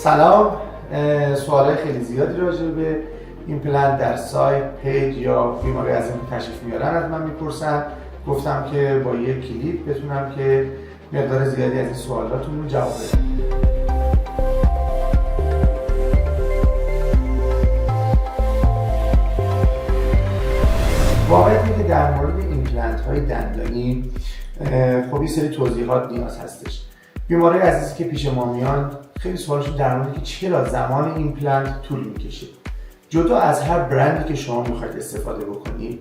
سلام. سوالای خیلی زیادی راجع به ایمپلنت در سایت، پیج یا بیماری از این تشریف میارن از من میپرسن. گفتم که با یک کلیپ بتونم که مقدار زیادی از این سوالاتون رو جواب بدم. واقعیت که در مورد ایمپلنت های دندانی خب یه سری توضیحات نیاز هستش. بیماری عزیزی که پیش ما میان خیلی سوالشون در مورد که چرا زمان ایمپلنت طول میکشه. جدا از هر برندی که شما میخواید استفاده بکنید،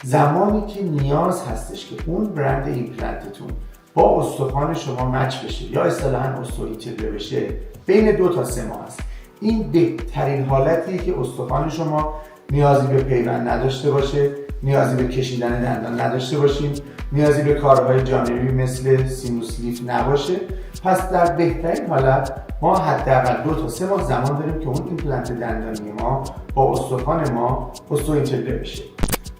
زمانی که نیاز هستش که اون برند ایمپلنتتون با استخوان شما مچ بشه یا اصطلاحاً استئوینتگره بشه بین 2 تا 3 ماه است. این بهترین حالتیه که استخوان شما نیازی به پیوند نداشته باشه، نیازی به کشیدن دندان نداشته باشیم، نیازی به کارهای جانبی مثل سینوس لیفت نباشه. پس در بهترین حالت ما حداقل 2 تا 3 ماه زمان داریم که اون ایمپلنت دندانی ما با استخوان ما استئوینتگره بشه.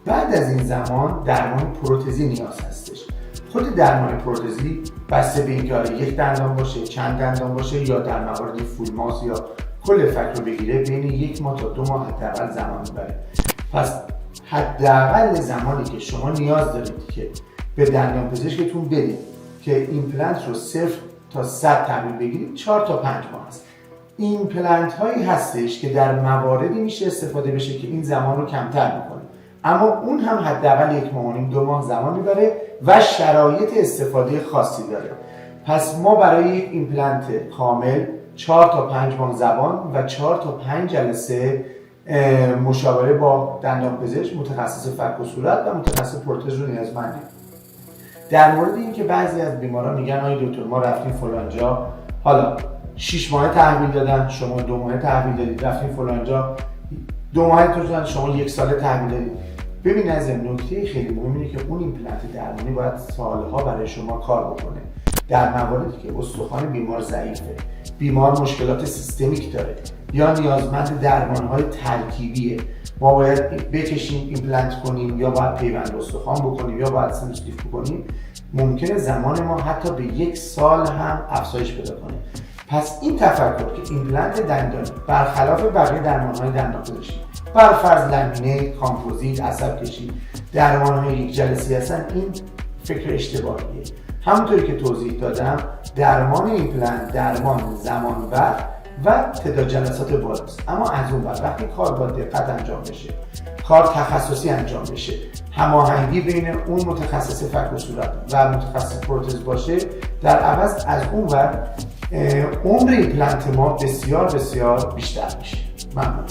بعد از این زمان درمان پروتزی نیاز هستش. خود درمان پروتزی بسته به اینکه یک دندان باشه، چند دندان باشه یا در موارد فول ماوس یا کل فک رو بگیره بین 1 ماه تا 2 ماه حداقل زمان میبره. پس حداقل زمانی که شما نیاز دارید که به دندان پزشکتون بدید که ایمپلنت رو 0 تا 100 تحویل بگیرید 4 تا 5 ماه است. ایمپلنت هایی هستش که در مواردی میشه استفاده بشه که این زمان رو کمتر میکنه، اما اون هم حداقل 1 ماه و نیم 2 ماه زمان میبره و شرایط استفاده خاصی داره. پس ما برای یک ایمپلنت کامل 4 تا 5 ماه زمان و 4 تا 5 جلسه مشاوره با دندانپزشک متخصص فک و صورت و متخصص پروتز رو نیازمندیم. در مورد اینکه بعضی از بیماران میگن آی دکتر ما رفتیم فلان جا، حالا 6 ماه تحویل دادن، شما 2 ماه تحویل دادید، رفتیم فلان جا 2 ماه دادن، شما 1 سال تحویل دادید. ببین از نکته خیلی مهم اینه که اون ایمپلنت درمانی باید سالها برای شما کار بکنه. در مواردی که استخوان بیمار ضعیفه، بیمار مشکلات سیستمیک داره یا نیازمند درمان‌های ترکیبیه، ما باید بکشیم ایمپلنت کنیم یا باید پیوند استخوان بکنیم یا باید سینوس لیفت بکنیم، ممکنه زمان ما حتی به 1 سال هم افزایش پیدا کنه. پس این تفکر که ایمپلنت دندانی برخلاف بقیه درمان‌های دندانپزشکی بر فرض لامینه، کامپوزیت، عصب کشی درمان‌های 1 جلسه‌ای هستن، این فکر اشتباهیه. همونطوری که توضیح دادم درمان ایمپلنت درمان زمان و تعداد جلسات بالاست، اما از اون ور وقتی کار با دقت انجام بشه، کار تخصصی انجام بشه، هماهنگی بین اون متخصص فک و صورت و متخصص پروتز باشه، در عوض از اون ور عمر ایمپلنت ما بسیار بسیار بیشتر میشه. ممنون.